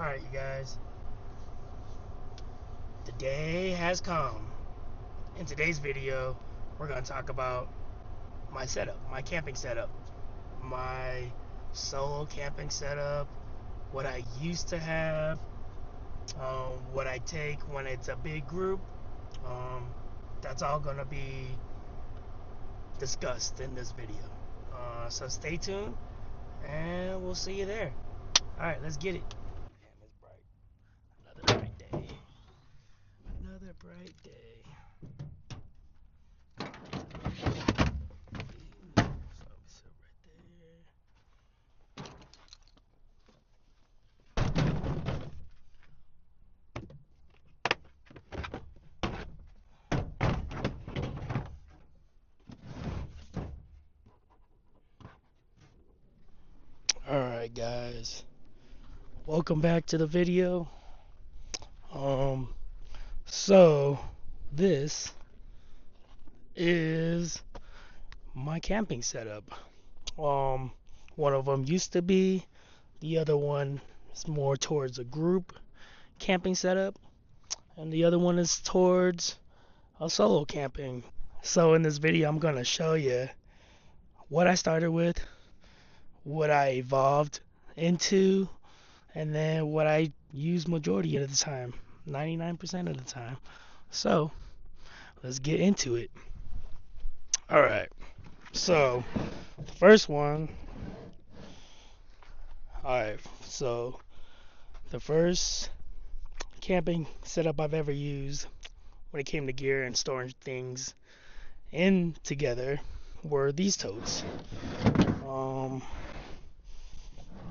Alright, you guys, the day has come. In today's video, we're going to talk about my setup, my camping setup, my solo camping setup, what I used to have, what I take when it's a big group. Um, that's all going to be discussed in this video. So stay tuned, and we'll see you there. Alright, let's get it. Damn, it's bright. Another bright day. Another bright day. So sit right there. Alright guys, welcome back to the video. Um so this is my camping setup. One of them used to be, the other one is more towards a group camping setup, and the other one is towards a solo camping. So in this video I'm going to show you what I started with, what I evolved into, and then what I use majority of the time, 99% of the time. So let's get into it. All right. So the first one. All right. So the first camping setup I've ever used when it came to gear and storing things in together were these totes. Um,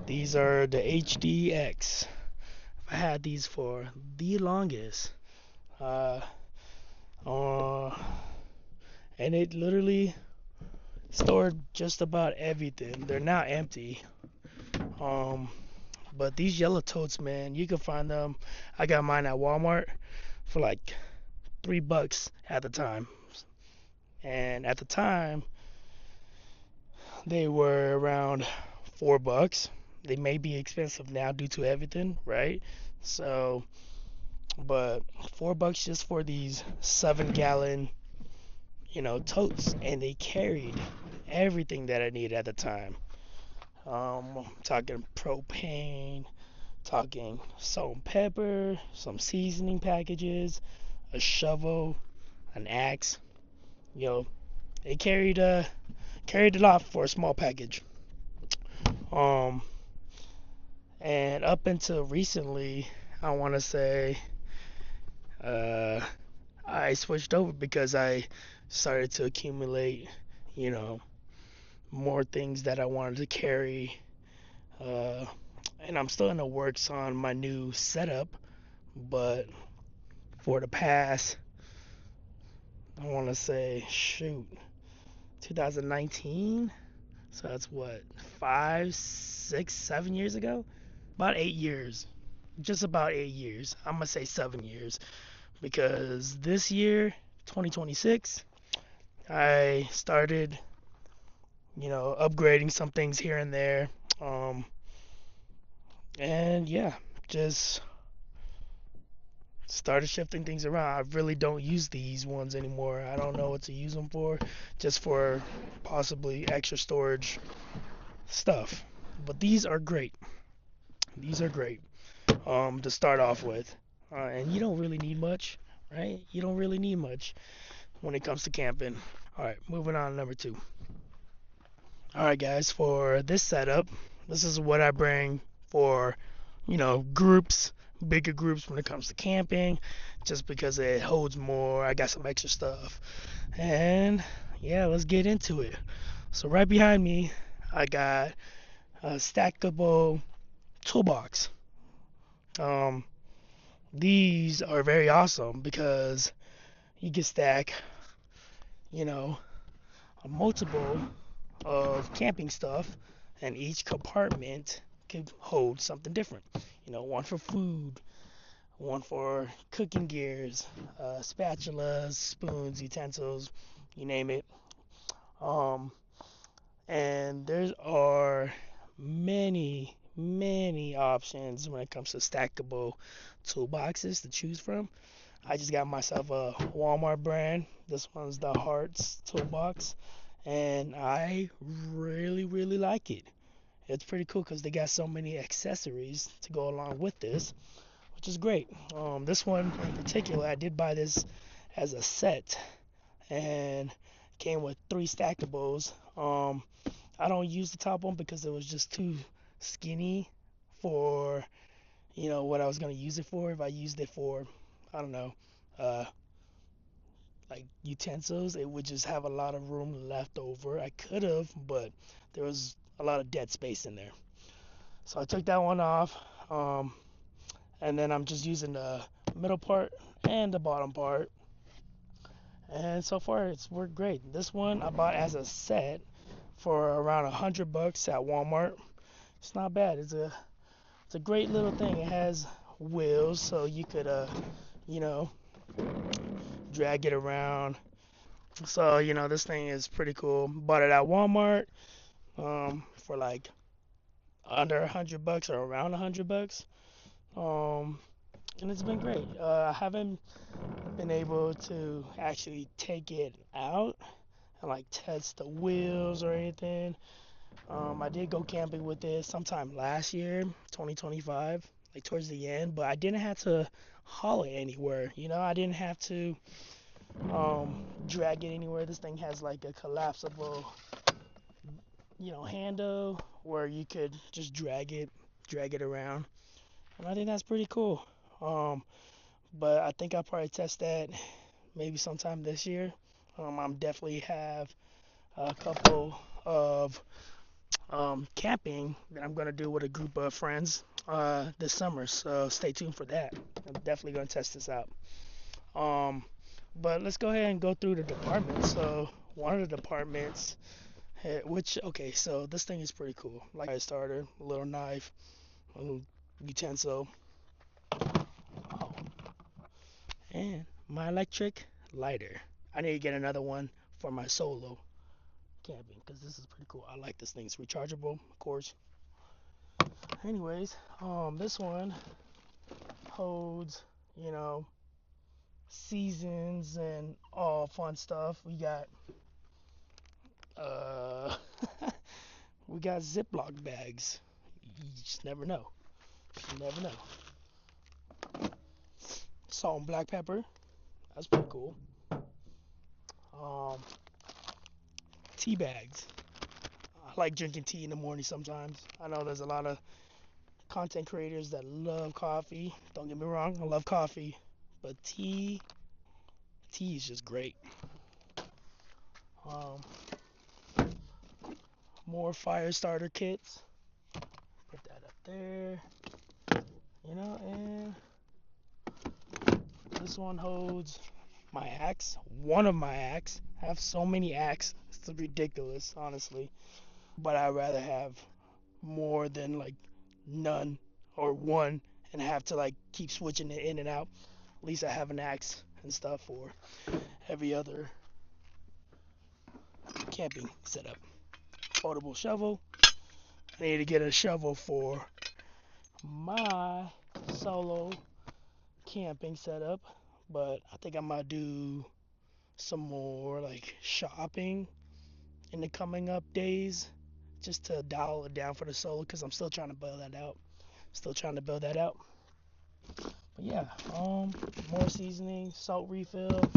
these are the HDX. I had these for the longest. Uh, uh, and it literally stored just about everything. They're now empty. Um, but these yellow totes, man, you can find them. I got mine at Walmart for like $3 at the time. And at the time, they were around $4. They may be expensive now due to everything, right? So, but $4 just for these 7-gallon, totes, and they carried everything that I needed at the time. Talking propane, talking salt and pepper, some seasoning packages, a shovel, an axe. You know, it carried a lot for a small package. Um, and up until recently, I want to say, I switched over because I started to accumulate, you know, more things that I wanted to carry. Uh, and I'm still in the works on my new setup, but for the past, I want to say, 2019. So that's what, 5, 6, 7 years ago? About 8 years. Just about 8 years. I'm going to say 7 years. Because this year, 2026, I started, upgrading some things here and there. Um, and yeah, just started shifting things around. I really don't use these ones anymore. I don't know what to use them for, just for possibly extra storage stuff. But these are great. These are great to start off with. And you don't really need much, right? You don't really need much when it comes to camping. All right, moving on to number 2. All right, guys, for this setup, this is what I bring for, groups, bigger groups when it comes to camping, just because it holds more. I got some extra stuff. And yeah, let's get into it. So right behind me, I got a stackable toolbox. Um, these are very awesome because you can stack, you know, a multiple of camping stuff, and each compartment could hold something different. One for food, one for cooking gears, spatulas, spoons, utensils, you name it. Um, and there are many, many options when it comes to stackable toolboxes to choose from. I just got myself a Walmart brand. This one's the Hearts toolbox, and I really like it. It's pretty cool because they got so many accessories to go along with this, which is great. This one in particular, I did buy this as a set, and came with 3 stackables. I don't use the top one because it was just too skinny for what I was gonna use it for. If I used it for, I don't know, uh, like utensils, it would just have a lot of room left over. I could have, but there was a lot of dead space in there. So I took that one off, um, and then I'm just using the middle part and the bottom part. And so far, it's worked great. This one I bought as a set for around $100 at Walmart. It's not bad. It's a great little thing. It has wheels, so you could you know drag it around. So this thing is pretty cool. Bought it at Walmart for like under $100 or around $100. Um, and it's been great. I haven't been able to actually take it out and like test the wheels or anything. I did go camping with this sometime last year, 2025, like towards the end, but I didn't have to haul it anywhere. I didn't have to drag it anywhere. This thing has like a collapsible, handle where you could just drag it around, and I think that's pretty cool. Um, but I think I'll probably test that maybe sometime this year. I'm definitely have a couple of camping that I'm gonna do with a group of friends this summer. So stay tuned for that. I'm definitely gonna test this out. Um, but let's go ahead and go through the departments. So one of the departments, which okay, so this thing is pretty cool. Like a starter, a little knife, a little utensil, oh, and my electric lighter. I need to get another one for my solo camping because this is pretty cool. I like this thing. It's rechargeable, of course. Anyways, this one holds, you know, seasons and all fun stuff. We got uh we got Ziploc bags. You just never know. You never know. Salt and black pepper. That's pretty cool. Um, tea bags. I like drinking tea in the morning sometimes. I know there's a lot of content creators that love coffee. Don't get me wrong, I love coffee, but tea is just great. Um, more fire starter kits. Put that up there. And this one holds my axe. One of my axe. I have so many axes. It's ridiculous, honestly. But I'd rather have more than like none or one and have to like keep switching it in and out. At least I have an axe and stuff for every other camping setup. Portable shovel. I need to get a shovel for my solo camping setup, but I think I might do some more like shopping in the coming up days just to dial it down for the solo because I'm still trying to build that out. Still trying to build that out. But yeah, more seasoning, salt refill.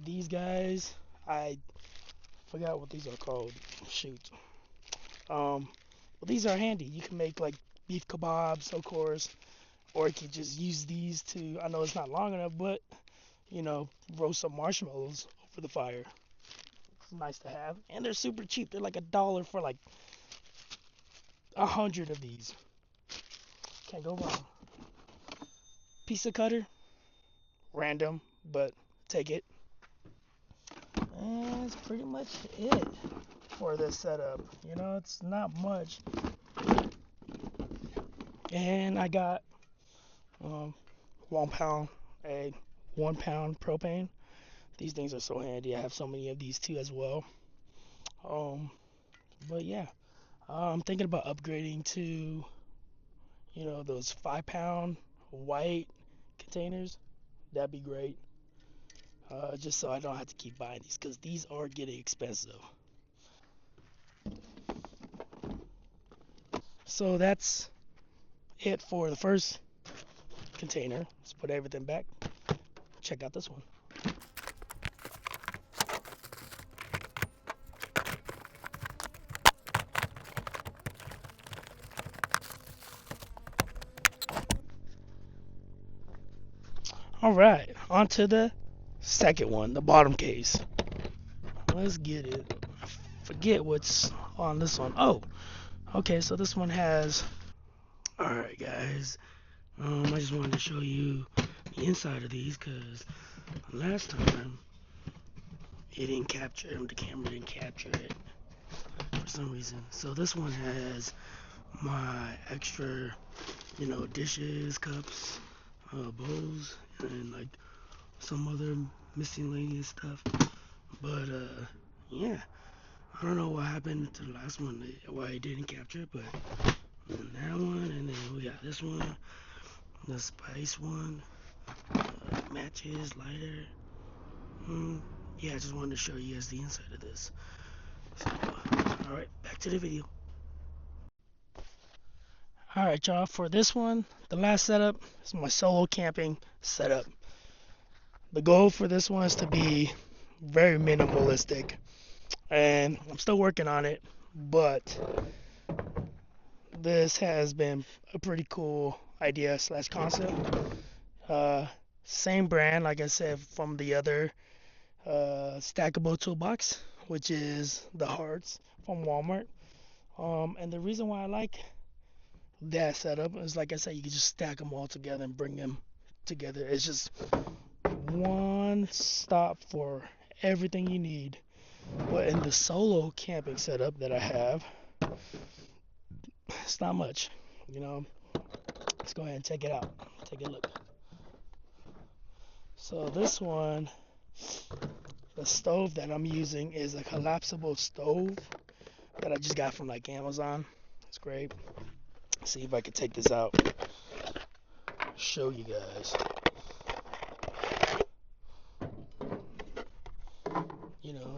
These guys, I forgot what these are called. Shoot. But these are handy. You can make like beef kebabs, of course, or you can just use these to. I know it's not long enough, but roast some marshmallows over the fire. It's nice to have, and they're super cheap. They're like $1 for like 100 of these. Can't go wrong. Pizza cutter, random, but take it. And that's pretty much it for this setup. It's not much. And I got 1 pound, a 1 pound propane. These things are so handy. I have so many of these too as well. But yeah, I'm thinking about upgrading to, those 5 pound white containers. That'd be great. Just so I don't have to keep buying these because these are getting expensive. So that's it for the first container. Let's put everything back. Check out this one. All right, on to the second one, the bottom case. Let's get it. I forget what's on this one. Oh, okay, so this one has. All right, guys. I just wanted to show you the inside of these because last time it didn't capture them. The camera didn't capture it for some reason. So this one has my extra, dishes, cups, bowls, and like some other miscellaneous stuff. But yeah, I don't know what happened to the last one, why it didn't capture it, but that one, and then we got this one, the spice one, matches, lighter. Yeah, I just wanted to show you guys the inside of this. So, alright, back to the video. Alright, y'all, for this one, the last setup is my solo camping setup. The goal for this one is to be very minimalistic, and I'm still working on it, but this has been a pretty cool idea slash concept. Uh, Same brand, like I said, from the other stackable toolbox, which is the Hearts from Walmart. And the reason why I like that setup is, like I said, you can just stack them all together and bring them together. It's just one stop for everything you need. But in the solo camping setup that I have, it's not much. Let's go ahead and check it out. Take a look. So this one, the stove that I'm using is a collapsible stove that I just got from like Amazon. It's great. Let's see if I can take this out, show you guys.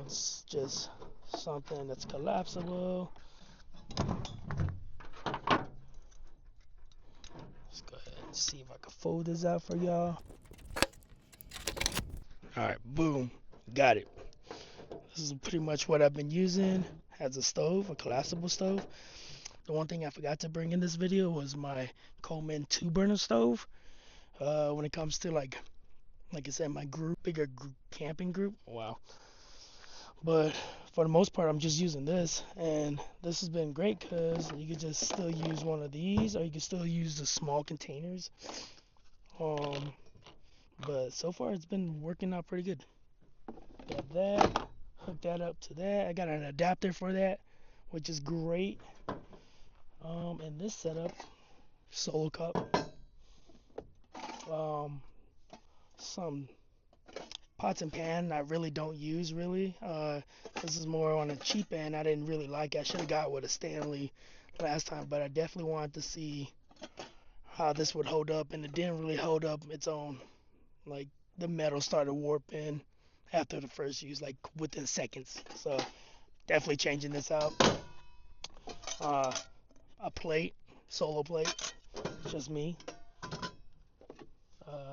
It's just something that's collapsible. Let's go ahead and see if I can fold this out for y'all. Alright, boom. Got it. This is pretty much what I've been using as a stove, a collapsible stove. The one thing I forgot to bring in this video was my Coleman 2-burner stove. When it comes to like I said, my bigger camping group. Wow. But for the most part, I'm just using this, and this has been great because you can just still use one of these, or you can still use the small containers. But so far it's been working out pretty good. Got that, hook that up to that. I got an adapter for that, which is great. And this setup, solo cup, some pots and pan I really don't use really. This is more on a cheap end. I didn't really like it. I should have got with a Stanley last time, but I definitely wanted to see how this would hold up, and it didn't really hold up its own. Like the metal started warping after the first use, like within seconds. So definitely changing this out. A plate, solo plate, just me.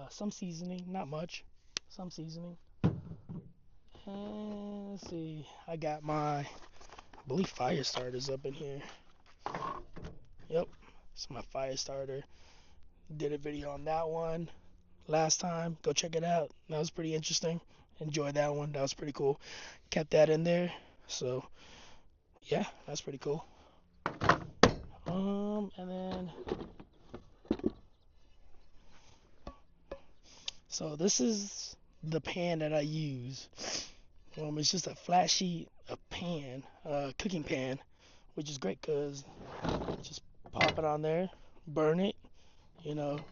Some seasoning, not much. Some seasoning. And let's see, I got I believe fire starters up in here. Yep, it's my fire starter. Did a video on that one last time. Go check it out. That was pretty interesting. Enjoyed that one. That was pretty cool. Kept that in there. So yeah, that's pretty cool. And then so this is the pan that I use. It's just a flat sheet of pan, cooking pan, which is great because just pop it on there, burn it,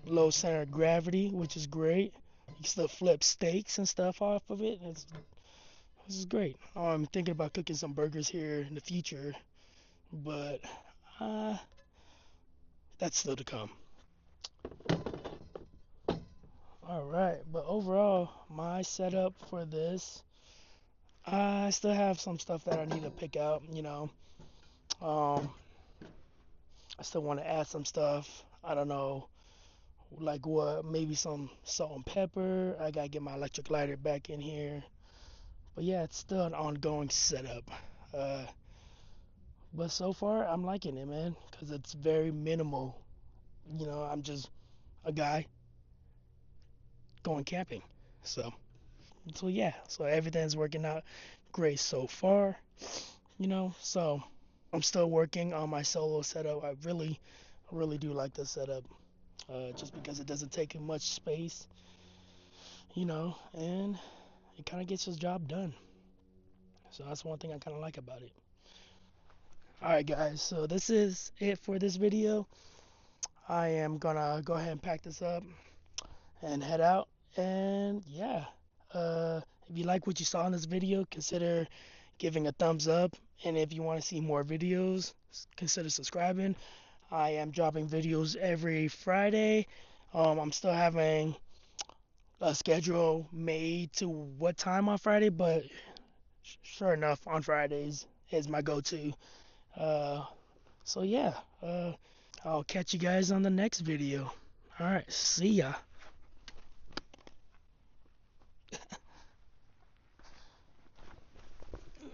low center of gravity, which is great. You can still flip steaks and stuff off of it. This is great. I'm thinking about cooking some burgers here in the future, but uh, that's still to come. All right, but overall, my setup for this, I still have some stuff that I need to pick out. Um, I still want to add some stuff. I don't know, like what, maybe some salt and pepper. I gotta get my electric lighter back in here. But yeah, it's still an ongoing setup. Uh, but so far, I'm liking it, man, because it's very minimal. I'm just a guy going camping. So, so yeah, so everything's working out great so far. So I'm still working on my solo setup. I really do like this setup, just because it doesn't take much space, and it kind of gets the job done. So that's one thing I kind of like about it. All right, guys. So this is it for this video. I am gonna go ahead and pack this up and head out. And yeah, if you like what you saw in this video, consider giving a thumbs up. And if you want to see more videos, consider subscribing. I am dropping videos every Friday. I'm still having a schedule made to what time on Friday, but sure enough, on Fridays is my go-to. Uh, so yeah, I'll catch you guys on the next video. All right, see ya.